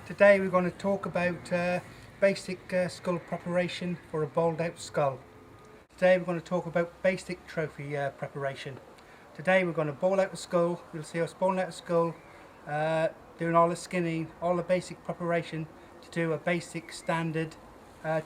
Today we're going to talk about basic skull preparation for a bowled out skull. Today we're going to talk about basic trophy preparation. Today we're going to bowl out the skull. You'll see us bowling out the skull, doing all the skinning, all the basic preparation to do a basic standard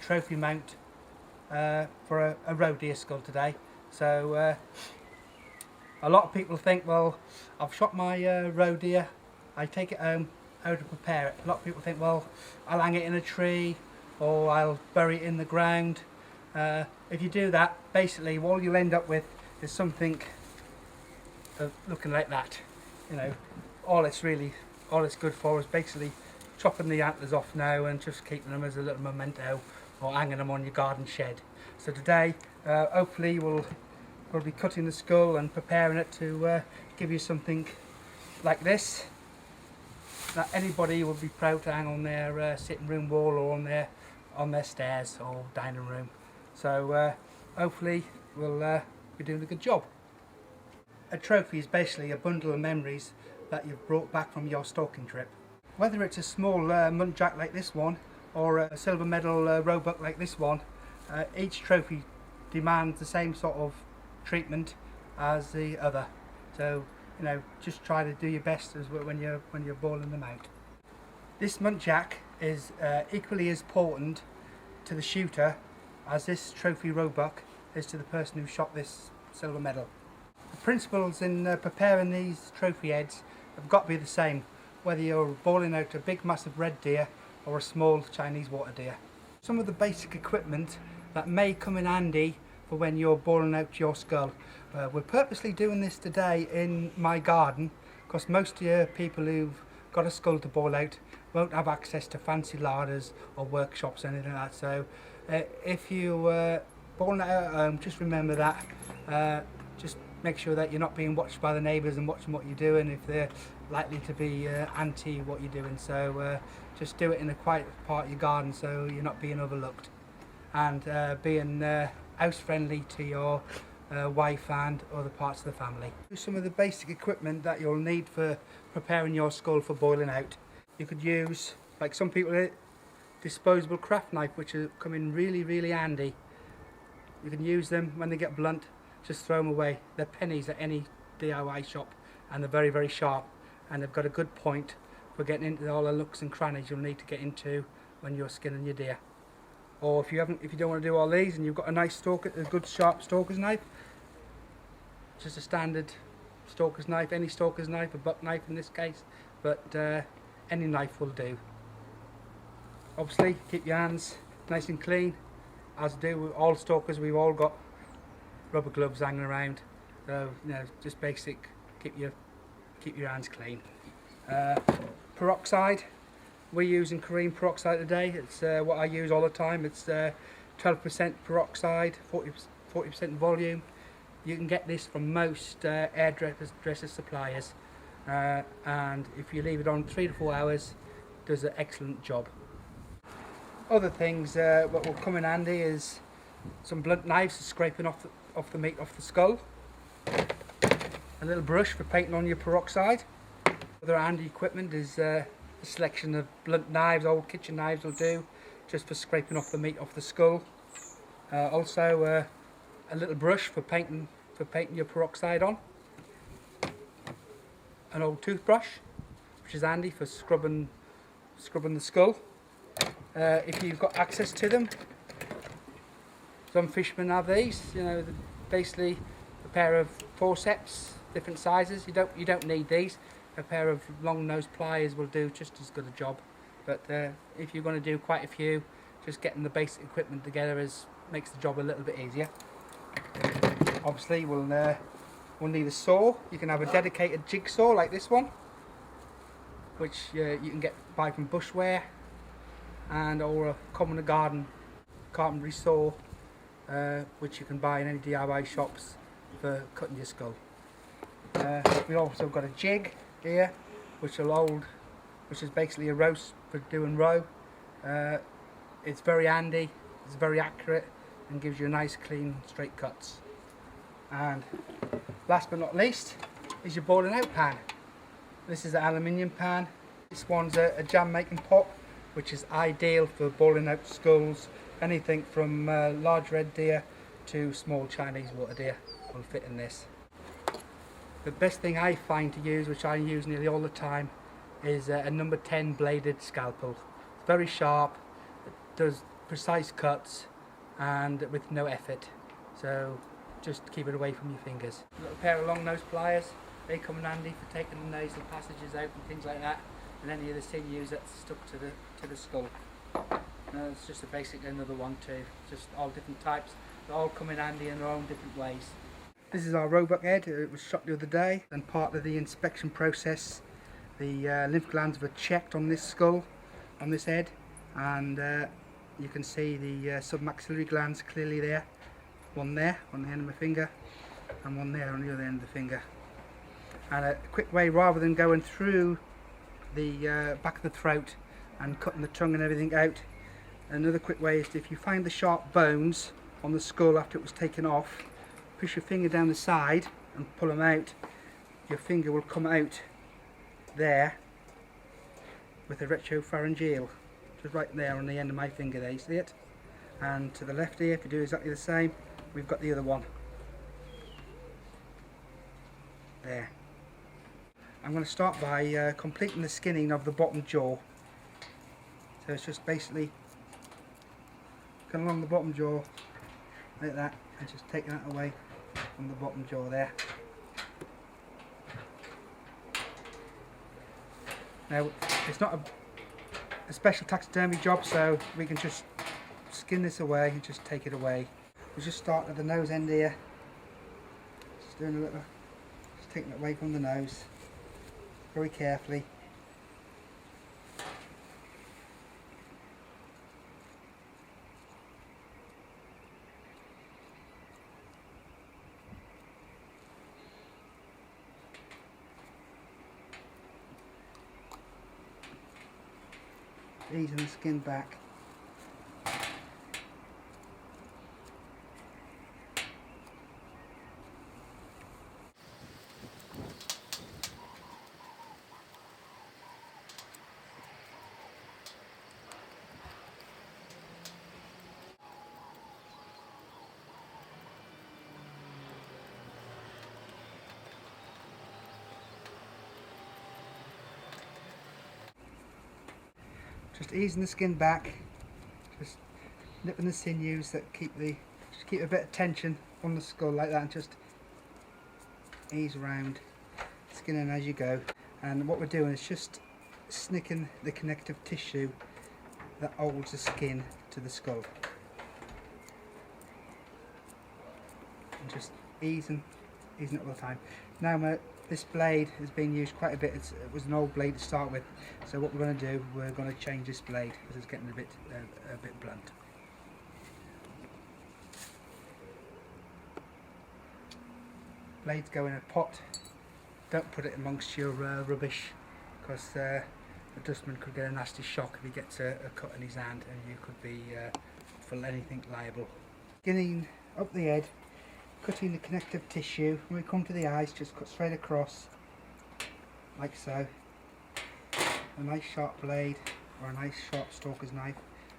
trophy mount for a roe deer skull today. So a lot of people think, well, I've shot my roe deer, I take it home, how to prepare it. A lot of people think, well, I'll hang it in a tree or I'll bury it in the ground. If you do that, basically all you'll end up with is something looking like that. You know, all it's good for is basically chopping the antlers off now and just keeping them as a little memento or hanging them on your garden shed. So today, hopefully we'll be cutting the skull and preparing it to give you something like this that anybody would be proud to hang on their sitting room wall or on their stairs or dining room. So hopefully we'll be doing a good job. A trophy is basically a bundle of memories that you've brought back from your stalking trip. Whether it's a small muntjac like this one or a silver medal roebuck like this one, each trophy demands the same sort of treatment as the other. So, you know, just try to do your best when you're bowling them out. This muntjac is equally as important to the shooter as this trophy roebuck is to the person who shot this silver medal. The principles in preparing these trophy heads have got to be the same, whether you're bowling out a big massive red deer or a small Chinese water deer. Some of the basic equipment that may come in handy for when you're bowling out your skull. We're purposely doing this today in my garden because most of your people who've got a skull to bowl out won't have access to fancy larders or workshops or anything like that. So if you bowling it out at home, just remember that. Just make sure that you're not being watched by the neighbours and watching what you're doing if they're likely to be anti what you're doing. So just do it in a quiet part of your garden so you're not being overlooked, and being house friendly to your wife and other parts of the family. Some of the basic equipment that you'll need for preparing your skull for boiling out. You could use, like some people, disposable craft knife, which come in really handy. You can use them when they get blunt, just throw them away. They're pennies at any DIY shop and they're very sharp, and they've got a good point for getting into all the nooks and crannies you'll need to get into when you're skinning your deer. Or if you don't want to do all these and you've got a nice a good sharp stalker's knife, just a standard stalker's knife, any stalker's knife, a buck knife in this case, but any knife will do. Obviously keep your hands nice and clean, as do with all stalkers. We've all got rubber gloves hanging around, so you know, just basic, keep your hands clean. Peroxide. We're using Korean peroxide today. It's what I use all the time. It's 12% peroxide, 40% volume. You can get this from most hairdresser suppliers, and if you leave it on 3 to 4 hours, it does an excellent job. Other things what will come in handy is some blunt knives for scraping off the meat off the skull, a little brush for painting on your peroxide. Other handy equipment is a selection of blunt knives. Old kitchen knives will do, just for scraping off the meat off the skull. Also a little brush for painting your peroxide on. An old toothbrush, which is handy for scrubbing the skull. If you've got access to them, some fishermen have these. You know, basically a pair of forceps, different sizes. You don't need these. A pair of long nose pliers will do just as good a job. But if you're going to do quite a few, just getting the basic equipment together makes the job a little bit easier. Obviously we'll need a saw. You can have a dedicated jigsaw like this one, which you can buy from Bushware, or a common garden carpentry saw, which you can buy in any DIY shops for cutting your skull. We also got a jig here, which is basically a roast for doing roe. It's very handy, it's very accurate, and gives you nice clean straight cuts. And last but not least is your boiling out pan. This is an aluminium pan. This one's a jam making pot, which is ideal for boiling out skulls. Anything from large red deer to small Chinese water deer will fit in this. The best thing I find to use, which I use nearly all the time, is a number 10 bladed scalpel. It's very sharp, it does precise cuts and with no effort, so just keep it away from your fingers. A little pair of long nose pliers, they come in handy for taking the nasal passages out and things like that, and any of the sinews that's stuck to the skull. It's just a basic another one too, just all different types. They all come in handy in their own different ways. This is our roebuck head. It was shot the other day, and part of the inspection process the lymph glands were checked on this skull, on this head, and you can see the submaxillary glands clearly there. One there on the end of my finger and one there on the other end of the finger. And a quick way, rather than going through the back of the throat and cutting the tongue and everything out, another quick way is if you find the sharp bones on the skull after it was taken off, push your finger down the side and pull them out. Your finger will come out there with a retropharyngeal, just right there on the end of my finger there, you see it? And to the left here, if you do exactly the same, we've got the other one. There. I'm going to start by completing the skinning of the bottom jaw. So it's just basically going along the bottom jaw like that and just taking that away from the bottom jaw there. Now it's not a special taxidermy job, so we can just skin this away and just take it away. We'll just start at the nose end here, just doing a little, just taking it away from the nose very carefully. Easing the skin back. Just easing the skin back, just nipping the sinews that keep a bit of tension on the skull like that, and just ease around, skinning as you go. And what we're doing is just snicking the connective tissue that holds the skin to the skull, and just easing it all the time. Now this blade has been used quite a bit. It was an old blade to start with, so what we're going to do, we're going to change this blade because it's getting a bit blunt. Blades go in a pot. Don't put it amongst your rubbish, because the dustman could get a nasty shock if he gets a cut in his hand, and you could be for anything liable. Skinning up the head, cutting the connective tissue. When we come to the eyes, just cut straight across, like so. A nice sharp blade or a nice sharp stalker's knife.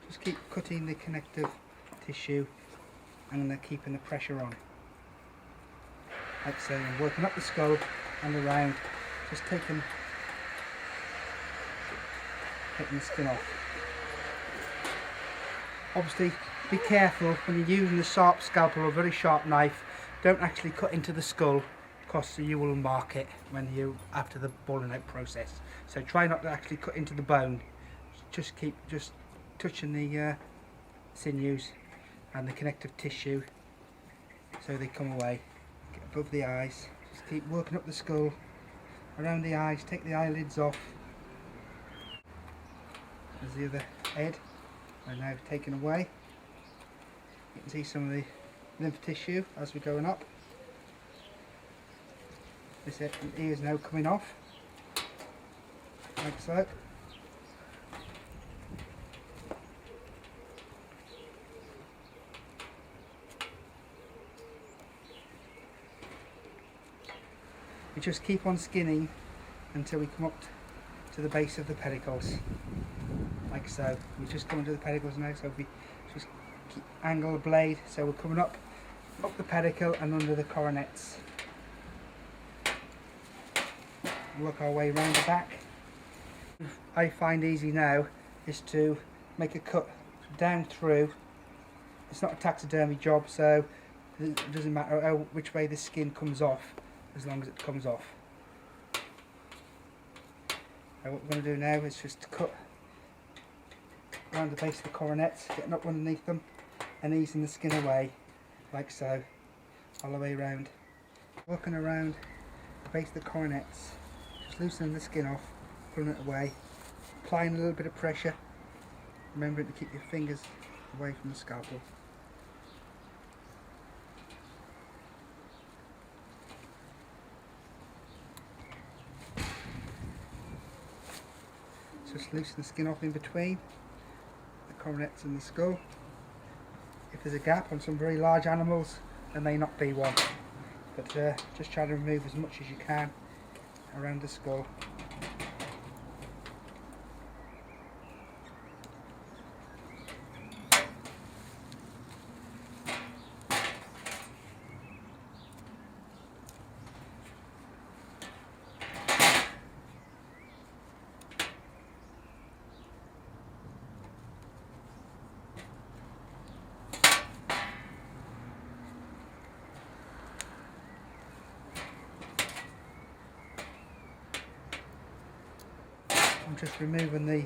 Just keep cutting the connective tissue and keeping the pressure on, like so, and working up the skull and around, just taking the skin off. Obviously, be careful when you're using a sharp scalpel or a very sharp knife. Don't actually cut into the skull, because you will mark it after the boiling out process. So try not to actually cut into the bone. Just keep touching the sinews and the connective tissue so they come away. Get above the eyes. Just keep working up the skull, around the eyes. Take the eyelids off. There's the other head. Are now taken away. You can see some of the lymph tissue as we're going up. This ear is now coming off, like so. We just keep on skinning until we come up to to the base of the pedicles, like so. We're just coming to the pedicles now, so we just angle the blade so we're coming up the pedicle and under the coronets. Work our way around the back. I find easy now is to make a cut down through. It's not a taxidermy job, so it doesn't matter which way the skin comes off, as long as it comes off. Now what we're going to do now is just cut around the base of the coronets, getting up underneath them and easing the skin away, like so, all the way around. Working around the base of the coronets, just loosening the skin off, pulling it away, applying a little bit of pressure, remembering to keep your fingers away from the scalpel. Just loosen the skin off in between the coronets and the skull. If there's a gap on some very large animals, there may not be one, but just try to remove as much as you can around the skull. I'm just removing the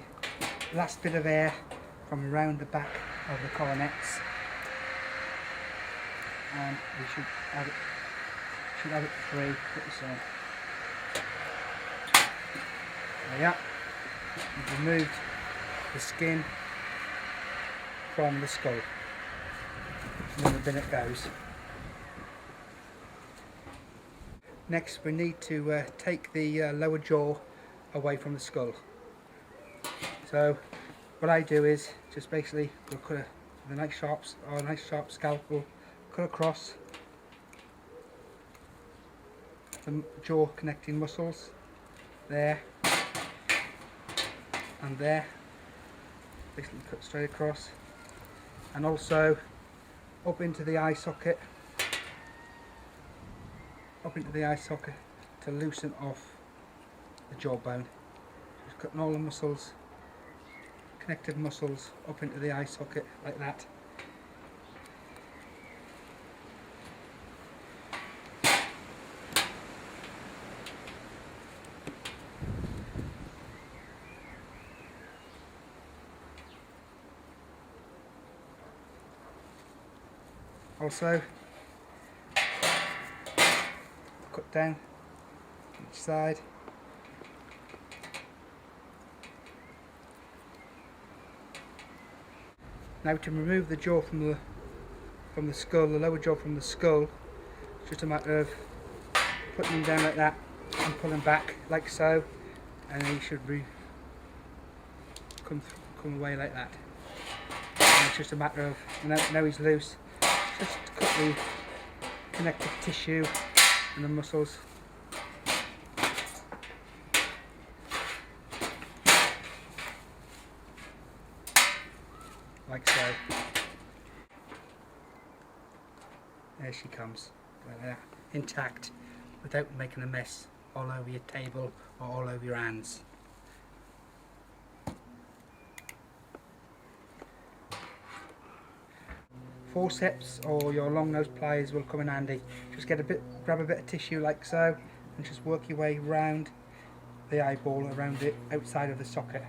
last bit of air from around the back of the coronets, and we should have it free pretty soon. There we are. We've removed the skin from the skull, and then the bin it goes. Next we need to take the lower jaw away from the skull. So what I do is just basically we'll cut with a nice sharp scalpel, cut across the jaw connecting muscles there and there, basically cut straight across, and also up into the eye socket, to loosen off the jawbone. Just cutting all the muscles, connective muscles, up into the eye socket like that. Also cut down each side. Now to remove the jaw from the skull, the lower jaw from the skull, it's just a matter of putting them down like that and pulling back like so, and then he should come away like that. And it's just a matter of, now he's loose, just cut the connective tissue and the muscles. Like so. There she comes, like that, intact, without making a mess all over your table or all over your hands. Forceps or your long nose pliers will come in handy. Just grab a bit of tissue like so, and just work your way round the eyeball, around the outside of the socket.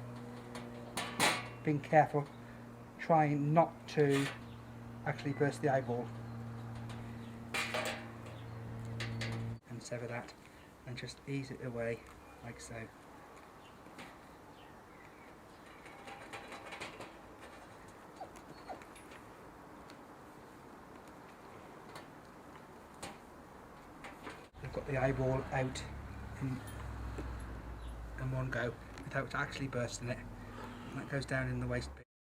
Being careful, trying not to actually burst the eyeball. And sever that, and just ease it away like so. We've got the eyeball out in one go without actually bursting it, and that goes down in the waste bin.